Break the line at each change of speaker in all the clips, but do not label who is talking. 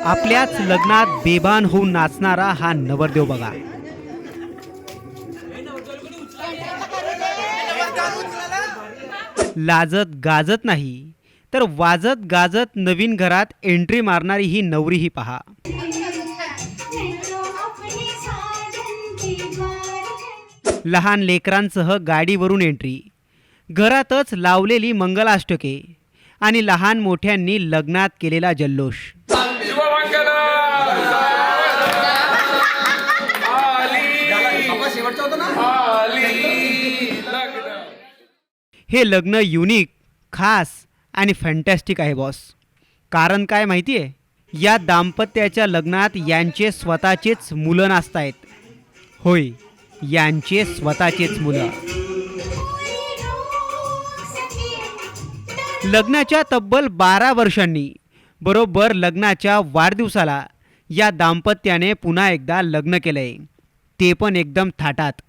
आपल्याच लग्नात बेभान होऊन नाचणारा हा नवरदेव बघा. लाजत गाजत नाही तर वाजत गाजत नवीन घरात एंट्री मारणारी ही नवरीही पहा. लहान लेकरांसह गाडीवरून एंट्री, घरातच लावलेली मंगलाष्टके आणि लहान मोठ्यांनी लग्नात केलेला जल्लोष. हे लग्न युनिक, खास आणि फॅन्टॅस्टिक आहे बॉस. कारण काय माहिती आहे, या दाम्पत्याच्या लग्नात यांचे स्वतःचेच मुलं नाचतायत. होय, यांचे स्वतःचेच मुलं. लग्नाच्या तब्बल 12 वर्षांनी बरोबर लग्नाच्या वाढदिवसाला या दाम्पत्याने पुन्हा एकदा लग्न केलंय, ते पण एकदम थाटात.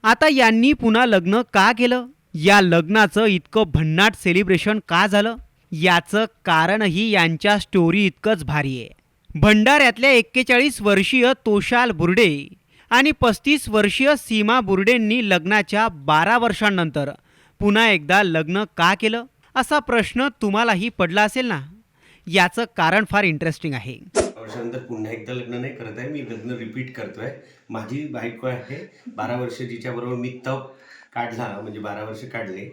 आता यांनी पुन्हा लग्न का केलं, या लग्नाचं इतकं भन्नाट सेलिब्रेशन का झालं, याचं कारणही यांच्या स्टोरी इतकंच भारी आहे. भंडाऱ्यातल्या 41 वर्षीय तोशाल बुर्डे आणि 35 वर्षीय सीमा बुर्डेंनी लग्नाच्या 12 वर्षांनंतर पुन्हा एकदा लग्न का केलं, असा प्रश्न तुम्हालाही पडला असेल ना. याचं कारण फार इंटरेस्टिंग आहे.
वर्षानंतर पुन्हा एकदा लग्न नाही करत आहे, मी लग्न रिपीट करतोय. माझी बायको आहे 12 वर्ष, जिच्याबरोबर मी तप काढला, म्हणजे 12 वर्ष काढले.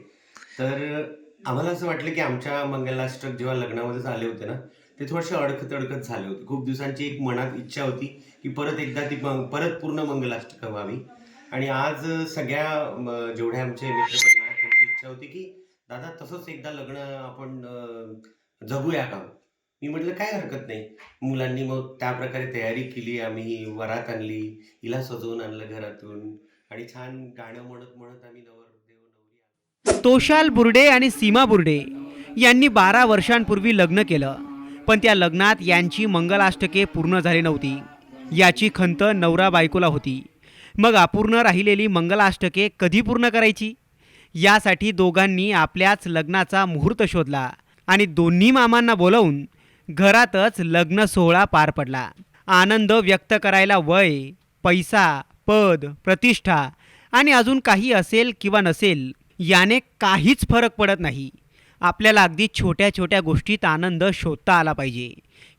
तर आम्हाला असं वाटलं की आमच्या मंगलाष्टक जेव्हा लग्नामध्ये झाले होते ना, ते थोडेसे अडकत झाले होते. खूप दिवसांची एक मनात इच्छा होती की परत एकदा ती परत पूर्ण मंगलाष्टक व्हावी. आणि आज सगळ्या जेवढ्या आमचे मित्रपरिवार आहेत त्यांची इच्छा होती की दादा तसंच एकदा लग्न आपण जगूया का. मी म्हटलं काय हरकत नाही. मुलांनी मग त्या प्रकारे तयारी केली. आम्ही वरात आणली, हिला सजवून आणलं घरातून आणि छान गाणं म्हणत म्हणत आम्ही नवरदेव नवरी.
तोशाल बुर्डे आणि सीमा बुर्डे यांनी 12 वर्षांपूर्वी लग्न केलं, पण त्या लग्नात यांची मंगलाष्टके पूर्ण झाली नव्हती. याची खंत नवरा बायकोला होती. मग अपूर्ण राहिलेली मंगलाष्टके कधी पूर्ण करायची, यासाठी दोघांनी आपल्याच लग्नाचा मुहूर्त शोधला आणि दोन्ही मामांना बोलावून घरातच लग्न सोहळा पार पडला. आनंद व्यक्त करायला वय, पैसा, पद, प्रतिष्ठा आणि अजून काही असेल किंवा नसेल याने काहीच फरक पडत नाही. आपल्याला अगदी छोट्या छोट्या गोष्टीत आनंद शोधता आला पाहिजे.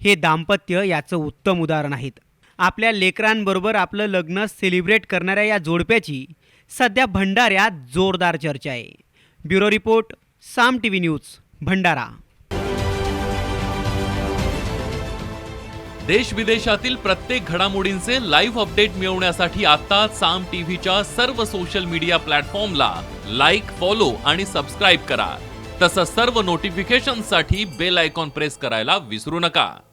हे दाम्पत्य याचं उत्तम उदाहरण आहेत. आपल्या लेकरांबरोबर आपलं लग्न सेलिब्रेट करणाऱ्या या जोडप्याची सध्या भंडाऱ्यात जोरदार चर्चा आहे. ब्युरो रिपोर्ट, साम टीव्ही न्यूज, भंडारा.
देश विदेशातील प्रत्येक घडामोडींचे लाईव्ह अपडेट मिळवण्यासाठी आता साम टीव्हीच्या सर्व सोशल मीडिया प्लॅटफॉर्मला लाईक, फॉलो आणि सबस्क्राईब करा. तसंच सर्व नोटिफिकेशनसाठी बेल आयकॉन प्रेस करायला विसरू नका.